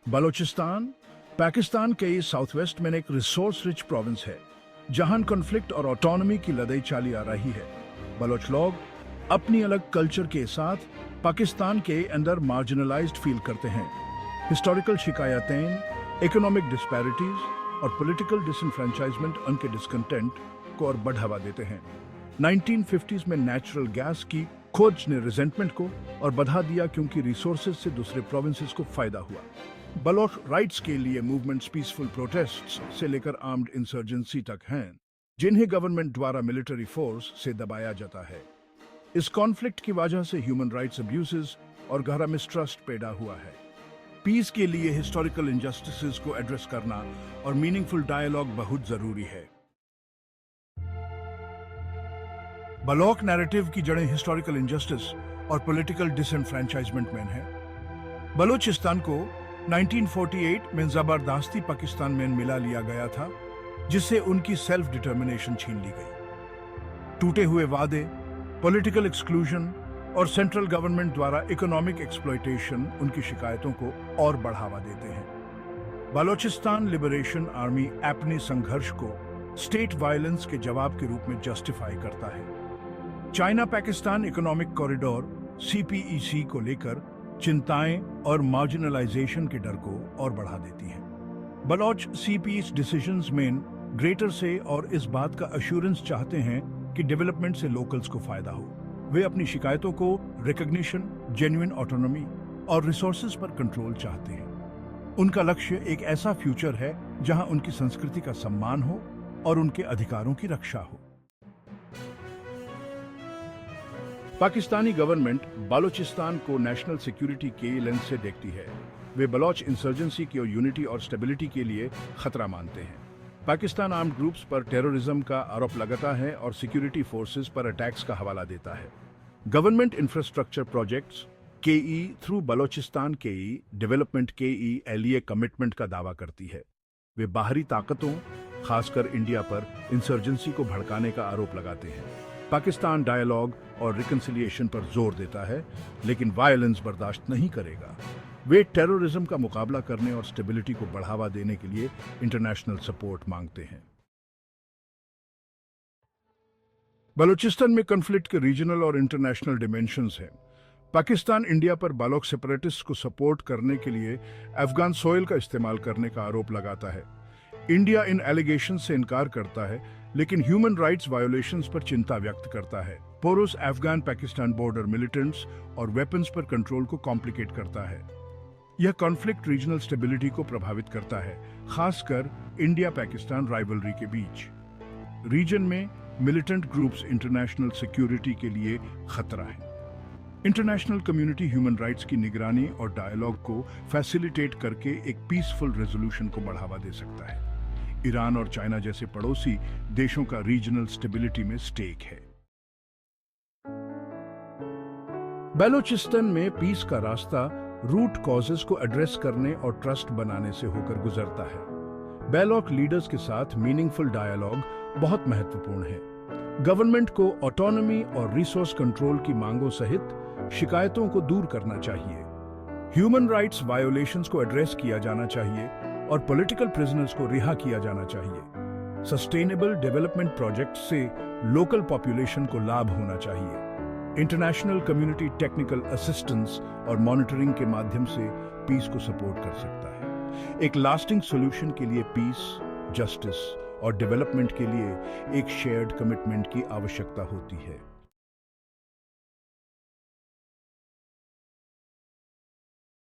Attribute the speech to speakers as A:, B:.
A: बलूचिस्तान पाकिस्तान के south west में एक रिसोर्स रिच प्रोविंस है जहां कॉन्फ्लिक्ट और ऑटोनॉमी की लड़ाई चली आ रही है। बलोच लोग अपनी अलग कल्चर के साथ पाकिस्तान के अंदर मार्जिनलाइज्ड फील करते हैं। हिस्टोरिकल शिकायतें, इकोनॉमिक डिस्पैरिटीज और पॉलिटिकल डिसएनफ्रेंचाइजमेंट उनके डिस्कंटेंट को और बढ़ावा देते हैं। 1950s में नेचुरल गैस की खोज ने रिजेंटमेंट को और बढ़ा दिया क्योंकि रिसोर्सेज से दूसरे प्रोविंसेस को फायदा हुआ। बलोच राइट्स के लिए मूवमेंट्स पीसफुल प्रोटेस्ट्स से लेकर आर्म्ड इंसर्जेंसी तक हैं, जिन्हें गवर्नमेंट द्वारा मिलिट्री फोर्स से दबाया जाता है। इस कॉन्फ्लिक्ट की वजह से ह्यूमन राइट्स अब्यूजेस और गहरा मिसट्रस्ट पैदा हुआ है। पीस के लिए हिस्टोरिकल इनजस्टिसेस को एड्रेस करना और मीनिंगफुल डायलॉग बहुत जरूरी है। बलोच नैरेटिव की जड़ें हिस्टोरिकल इनजस्टिस और पॉलिटिकल डिसएनफ्रेंचाइजमेंट में है। बलूचिस्तान को 1948 में जबरदस्ती पाकिस्तान में मिला लिया गया था, जिससे उनकी सेल्फ डिटर्मिनेशन छीन ली गई। टूटे हुए वादे, पॉलिटिकल एक्सक्लूजन और सेंट्रल गवर्नमेंट द्वारा इकोनॉमिक एक्सप्लॉयटेशन उनकी शिकायतों को और बढ़ावा देते हैं। बलूचिस्तान लिबरेशन आर्मी अपने संघर्ष को स्टेट वायलेंस के जवाब के रूप में जस्टिफाई करता है। China Pakistan economic corridor (CPEC) को लेकर चिंताएं और मार्जिनलाइजेशन के डर को और बढ़ा देती हैं। बलोच CPEC डिसीजंस में ग्रेटर से और इस बात का अश्योरेंस चाहते हैं कि डेवलपमेंट से लोकल्स को फायदा हो। वे अपनी शिकायतों को रिकॉग्निशन, जेन्युइन ऑटोनॉमी और रिसोर्सेज पर कंट्रोल चाहते हैं। उनका लक्ष्य एक ऐसा फ्यूचर है जहां उनकी संस्कृति का सम्मान हो और उनके अधिकारों की रक्षा हो। पाकिस्तानी गवर्नमेंट बलूचिस्तान को नेशनल सिक्योरिटी के लेंस से देखती है। वे बलोच इंसर्जेंसी की यूनिटी और स्टेबिलिटी के लिए खतरा मानते हैं। पाकिस्तान आर्म्ड ग्रुप्स पर टेररिज्म का आरोप लगाता है और सिक्योरिटी फोर्सेस पर अटैक्स का हवाला देता है। Government infrastructure projects KE through Balochistan KE development KE LEA commitment का दावा करती है। वे बाहरी ताकतों, खासकर इंडिया पर इंसर्जेंसी को भड़काने का आरोप लगाते हैं। पाकिस्तान डायलॉग और रिकंसिलिएशन पर जोर देता है, लेकिन वायलेंस बर्दाश्त नहीं करेगा। वे टेररिज्म का मुकाबला करने और स्टेबिलिटी को बढ़ावा देने के लिए इंटरनेशनल सपोर्ट मांगते हैं। बलूचिस्तान में कॉन्फ्लिक्ट के रीजनल और इंटरनेशनल डिमेंशंस हैं। पाकिस्तान इंडिया पर बलोच सेपरेटिस्ट को सपोर्ट करने के लिए अफगान सॉइल का इस्तेमाल करने का आरोप लगाता है। इंडिया इन एलिगेशन से इनकार करता है, लेकिन ह्यूमन राइट्स वायोलेशंस पर चिंता व्यक्त करता है। Porous Afghan Pakistan border militants और वेपन्स पर कंट्रोल को कॉम्प्लिकेट करता है। यह कॉन्फ्लिक्ट रीजनल स्टेबिलिटी को प्रभावित करता है, खासकर इंडिया पाकिस्तान राइवलरी के बीच। रीजन में मिलिटेंट ग्रुप्स इंटरनेशनल सिक्योरिटी के लिए खतरा है। इंटरनेशनल कम्युनिटी ह्यूमन राइट्स की निगरानी और डायलॉग को फैसिलिटेट करके एक पीसफुल रेजोल्यूशन को बढ़ावा दे सकता है। ईरान और चाइना जैसे पड़ोसी देशों का रीजनल स्टेबिलिटी में स्टेक है। बलूचिस्तान में पीस का रास्ता रूट कॉजेस को एड्रेस करने और ट्रस्ट बनाने से होकर गुजरता है। बलोच लीडर्स के साथ मीनिंगफुल डायलॉग बहुत महत्वपूर्ण है। गवर्नमेंट को ऑटोनॉमी और रिसोर्स कंट्रोल की मांगों सहित शिकायतों को दूर करना चाहिए। ह्यूमन राइट्स वायोलेशंस को एड्रेस किया जाना चाहिए और पॉलिटिकल प्रिजनर्स को रिहा किया जाना चाहिए। सस्टेनेबल डेवलपमेंट प्रोजेक्ट से लोकल पॉपुलेशन को लाभ होना चाहिए। इंटरनेशनल कम्युनिटी टेक्निकल असिस्टेंस और मॉनिटरिंग के माध्यम से पीस को सपोर्ट कर सकता है। एक लास्टिंग सॉल्यूशन के लिए पीस, जस्टिस और डेवलपमेंट के लिए एक शेयर्ड कमिटमेंट की आवश्यकता होती है।